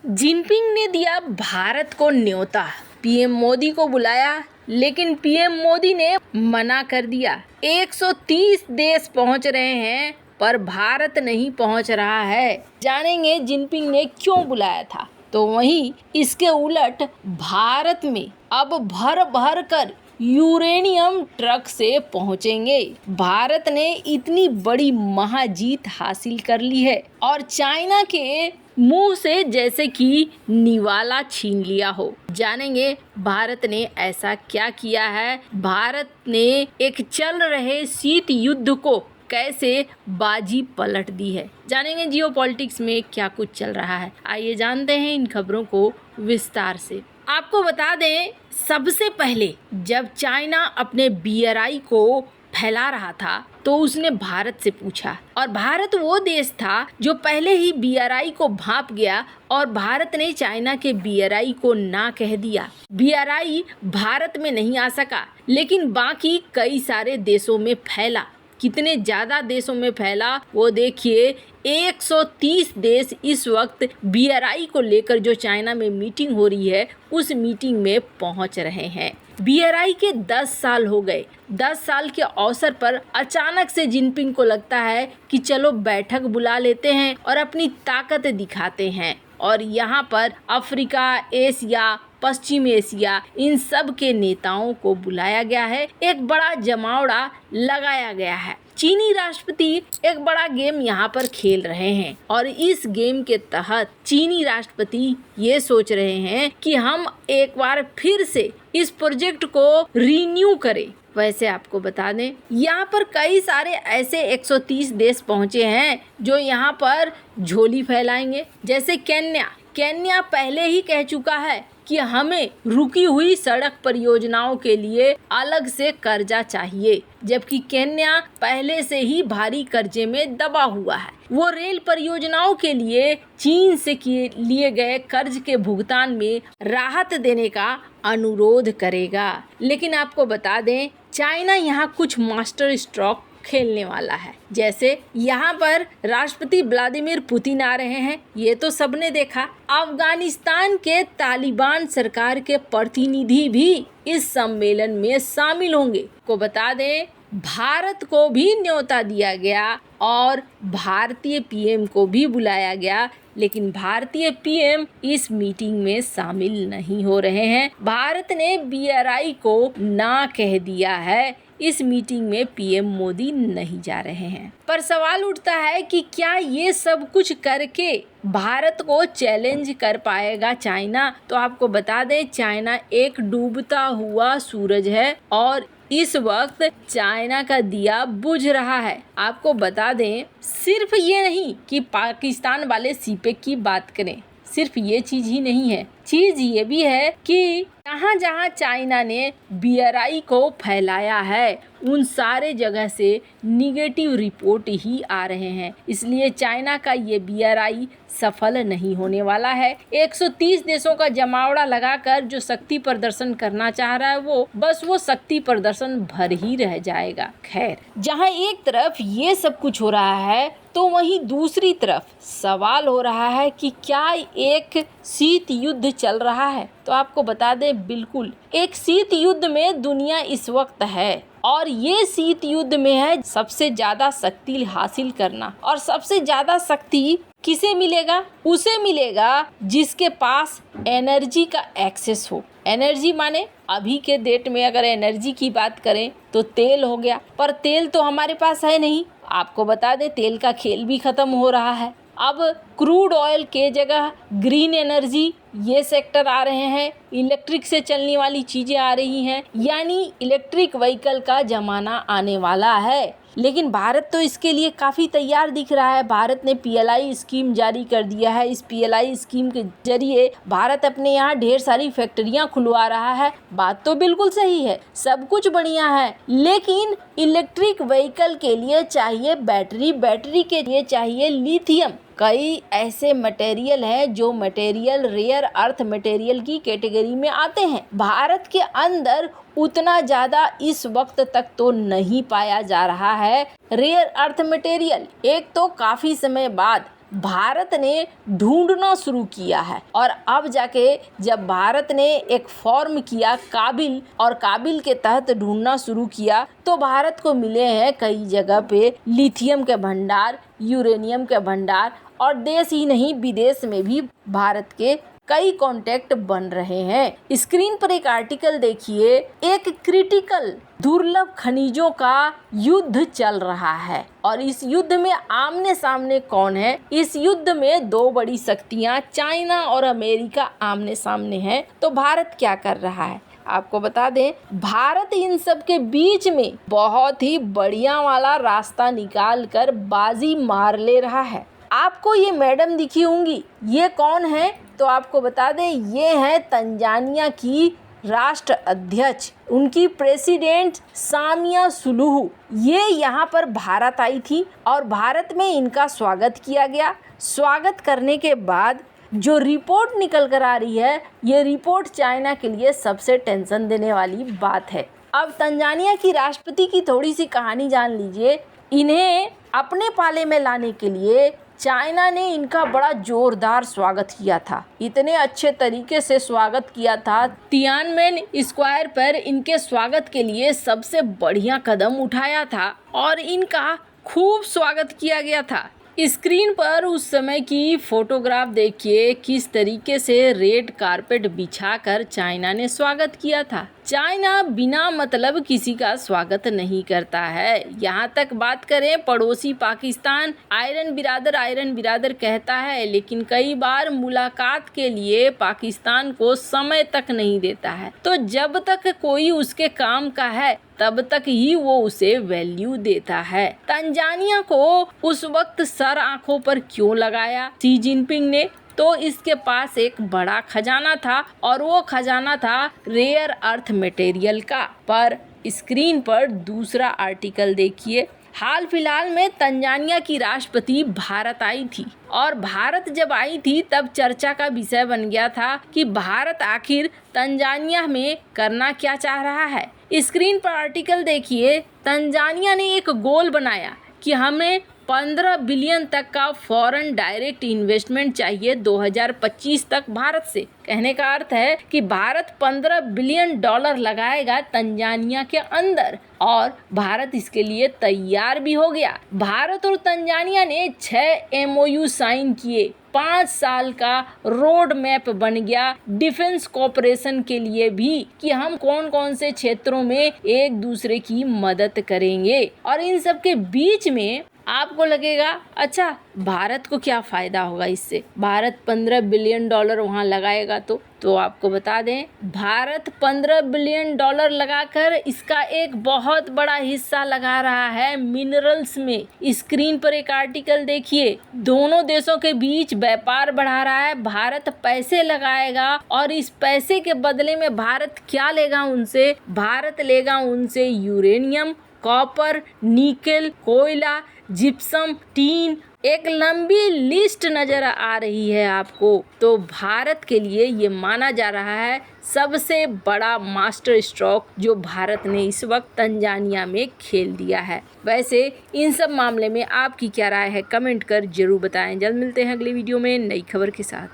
Jinping ने दिया भारत को न्योता, पीएम मोदी को बुलाया, लेकिन पीएम मोदी ने मना कर दिया। 130 देश पहुंच रहे हैं पर भारत नहीं पहुंच रहा है। जानेंगे जिनपिंग ने क्यों बुलाया था। तो वहीं इसके उलट भारत में अब भर भर कर यूरेनियम ट्रक से पहुंचेंगे। भारत ने इतनी बड़ी महाजीत हासिल कर ली है और चाइना के मुंह से जैसे कि निवाला छीन लिया हो। जानेंगे भारत ने ऐसा क्या किया है, भारत ने एक चल रहे शीत युद्ध को कैसे बाजी पलट दी है। जानेंगे जियोपॉलिटिक्स में क्या कुछ चल रहा है। आइए जानते हैं इन खबरों को विस्तार से। आपको बता दें, सबसे पहले जब चाइना अपने BRI को फैला रहा था तो उसने भारत से पूछा, और भारत वो देश था जो पहले ही BRI को भांप गया और भारत ने चाइना के BRI को ना कह दिया। BRI भारत में नहीं आ सका, लेकिन बाकी कई सारे देशों में फैला। कितने ज़्यादा देशों में फैला वो देखिए। 130 देश इस वक्त BRI को लेकर जो चाइना में मीटिंग हो रही है उस मीटिंग में पहुंच रहे हैं। BRI के 10 साल हो गए। 10 साल के अवसर पर अचानक से जिनपिंग को लगता है कि चलो बैठक बुला लेते हैं और अपनी ताकत दिखाते हैं। और यहाँ पर अफ्रीका, एशिया, पश्चिम एशिया, इन सब के नेताओं को बुलाया गया है। एक बड़ा जमावड़ा लगाया गया है। चीनी राष्ट्रपति एक बड़ा गेम यहाँ पर खेल रहे हैं और इस गेम के तहत चीनी राष्ट्रपति ये सोच रहे हैं कि हम एक बार फिर से इस प्रोजेक्ट को रिन्यू करें। वैसे आपको बता दें, यहाँ पर कई सारे ऐसे 130 देश पहुँचे हैं जो यहाँ पर झोली फैलाएंगे। जैसे केन्या पहले ही कह चुका है कि हमें रुकी हुई सड़क परियोजनाओं के लिए अलग से कर्जा चाहिए, जबकि केन्या पहले से ही भारी कर्जे में दबा हुआ है। वो रेल परियोजनाओं के लिए चीन से लिए गए कर्ज के भुगतान में राहत देने का अनुरोध करेगा। लेकिन आपको बता दें, चाइना यहाँ कुछ मास्टर स्ट्रोक खेलने वाला है। जैसे यहाँ पर राष्ट्रपति व्लादिमीर पुतिन आ रहे हैं, ये तो सबने देखा। अफगानिस्तान के तालिबान सरकार के प्रतिनिधि भी इस सम्मेलन में शामिल होंगे। को बता दें, भारत को भी न्योता दिया गया और भारतीय PM को भी बुलाया गया, लेकिन भारतीय PM इस मीटिंग में शामिल नहीं हो रहे हैं। भारत ने BRI को ना कह दिया है। इस मीटिंग में PM मोदी नहीं जा रहे हैं। पर सवाल उठता है कि क्या ये सब कुछ करके भारत को चैलेंज कर पाएगा चाइना? तो आपको बता दें, चाइना एक डूबता हुआ सूरज है और इस वक्त चाइना का दिया बुझ रहा है। आपको बता दें, सिर्फ ये नहीं कि पाकिस्तान वाले सीपेक की बात करें, सिर्फ ये चीज ही नहीं है, चीज ये भी है कि जहाँ जहाँ चाइना ने BRI को फैलाया है उन सारे जगह से निगेटिव रिपोर्ट ही आ रहे हैं। इसलिए चाइना का ये BRI सफल नहीं होने वाला है। 130 देशों का जमावड़ा लगाकर जो शक्ति प्रदर्शन करना चाह रहा है वो शक्ति प्रदर्शन भर ही रह जाएगा। खैर, जहाँ एक तरफ ये सब कुछ हो रहा है तो वहीं दूसरी तरफ सवाल हो रहा है कि क्या एक शीत युद्ध चल रहा है? तो आपको बता दें, बिल्कुल एक शीत युद्ध में दुनिया इस वक्त है और ये शीत युद्ध में है सबसे ज्यादा शक्ति हासिल करना। और सबसे ज्यादा शक्ति किसे मिलेगा? उसे मिलेगा जिसके पास एनर्जी का एक्सेस हो। एनर्जी माने अभी के डेट में अगर एनर्जी की बात करें तो तेल हो गया, पर तेल तो हमारे पास है नहीं। आपको बता दें, तेल का खेल भी खत्म हो रहा है। अब क्रूड ऑयल के जगह ग्रीन एनर्जी ये सेक्टर आ रहे हैं, इलेक्ट्रिक से चलने वाली चीज़ें आ रही हैं, यानी इलेक्ट्रिक व्हीकल का ज़माना आने वाला है। लेकिन भारत तो इसके लिए काफ़ी तैयार दिख रहा है। भारत ने PLI स्कीम जारी कर दिया है। इस PLI स्कीम के जरिए भारत अपने यहाँ ढेर सारी फैक्ट्रियाँ खुलवा रहा है। बात तो बिल्कुल सही है, सब कुछ बढ़िया है, लेकिन इलेक्ट्रिक व्हीकल के लिए चाहिए बैटरी, बैटरी के लिए चाहिए लिथियम। कई ऐसे मटेरियल हैं जो मटेरियल रेयर अर्थ मटेरियल की कैटेगरी में आते हैं। भारत के अंदर उतना ज़्यादा इस वक्त तक तो नहीं पाया जा रहा है रेयर अर्थ मटेरियल। एक तो काफ़ी समय बाद भारत ने ढूंढना शुरू किया है। और अब जाके जब भारत ने एक फॉर्म किया काबिल, और काबिल के तहत ढूंढना शुरू किया, तो भारत को मिले हैं कई जगह पे लिथियम के भंडार, यूरेनियम के भंडार, और देश ही नहीं विदेश में भी भारत के कई कॉन्टैक्ट बन रहे हैं। स्क्रीन पर एक आर्टिकल देखिए, एक क्रिटिकल दुर्लभ खनिजों का युद्ध चल रहा है। और इस युद्ध में आमने सामने कौन है? इस युद्ध में दो बड़ी शक्तियां चाइना और अमेरिका आमने सामने हैं। तो भारत क्या कर रहा है? आपको बता दें, भारत इन सब के बीच में बहुत ही बढ़िया वाला रास्ता निकाल कर बाजी मार ले रहा है। आपको ये मैडम दिखी होंगी, ये कौन है? तो आपको बता दें, ये है तंजानिया की राष्ट्र अध्यक्ष, उनकी प्रेसिडेंट सामिया सुलुहु। ये यहाँ पर भारत आई थी और भारत में इनका स्वागत किया गया। स्वागत करने के बाद जो रिपोर्ट निकल कर आ रही है, ये रिपोर्ट चाइना के लिए सबसे टेंशन देने वाली बात है। अब तंजानिया की राष्ट्रपति की थोड़ी सी कहानी जान लीजिए। इन्हें अपने पाले में लाने के लिए चाइना ने इनका बड़ा जोरदार स्वागत किया था। इतने अच्छे तरीके से स्वागत किया था, तियानमेन स्क्वायर पर इनके स्वागत के लिए सबसे बढ़िया कदम उठाया था और इनका खूब स्वागत किया गया था। स्क्रीन पर उस समय की फोटोग्राफ देखिए, किस तरीके से रेड कारपेट बिछाकर चाइना ने स्वागत किया था। चाइना बिना मतलब किसी का स्वागत नहीं करता है। यहाँ तक बात करें पड़ोसी पाकिस्तान, आयरन बिरादर कहता है, लेकिन कई बार मुलाकात के लिए पाकिस्तान को समय तक नहीं देता है। तो जब तक कोई उसके काम का है तब तक ही वो उसे वैल्यू देता है। तंजानिया को उस वक्त सर आंखों पर क्यों लगाया शी जिनपिंग ने? तो इसके पास एक बड़ा खजाना था और वो खजाना था रेयर अर्थ मटेरियल का। पर स्क्रीन पर दूसरा आर्टिकल देखिए। हाल फिलहाल में तंजानिया की राष्ट्रपति भारत आई थी और भारत जब आई थी तब चर्चा का विषय बन गया था कि भारत आखिर तंजानिया में करना क्या चाह रहा है। स्क्रीन पर आर्टिकल देखिए। तंजानिया ने एक गोल बनाया कि हमें 15 बिलियन तक का फॉरेन डायरेक्ट इन्वेस्टमेंट चाहिए 2025 तक भारत से। कहने का अर्थ है कि भारत $15 बिलियन लगाएगा तंजानिया के अंदर और भारत इसके लिए तैयार भी हो गया। भारत और तंजानिया ने 6 MOU साइन किए। 5 साल का रोड मैप बन गया डिफेंस कोऑपरेशन के लिए भी कि हम कौन कौन से क्षेत्रों में एक दूसरे की मदद करेंगे। और इन सब के बीच में आपको लगेगा अच्छा भारत को क्या फ़ायदा होगा इससे, भारत $15 बिलियन वहाँ लगाएगा तो आपको बता दें भारत $15 बिलियन लगाकर इसका एक बहुत बड़ा हिस्सा लगा रहा है मिनरल्स में। स्क्रीन पर एक आर्टिकल देखिए, दोनों देशों के बीच व्यापार बढ़ा रहा है। भारत पैसे लगाएगा और इस पैसे के बदले में भारत क्या लेगा उनसे? भारत लेगा उनसे यूरेनियम, कॉपर, निकेल, कोयला, जिप्सम, टीन, एक लंबी लिस्ट नजर आ रही है आपको। तो भारत के लिए ये माना जा रहा है सबसे बड़ा मास्टर स्ट्रोक जो भारत ने इस वक्त तंजानिया में खेल दिया है। वैसे इन सब मामले में आपकी क्या राय है, कमेंट कर जरूर बताएं। जल्द मिलते हैं अगली वीडियो में नई खबर के साथ।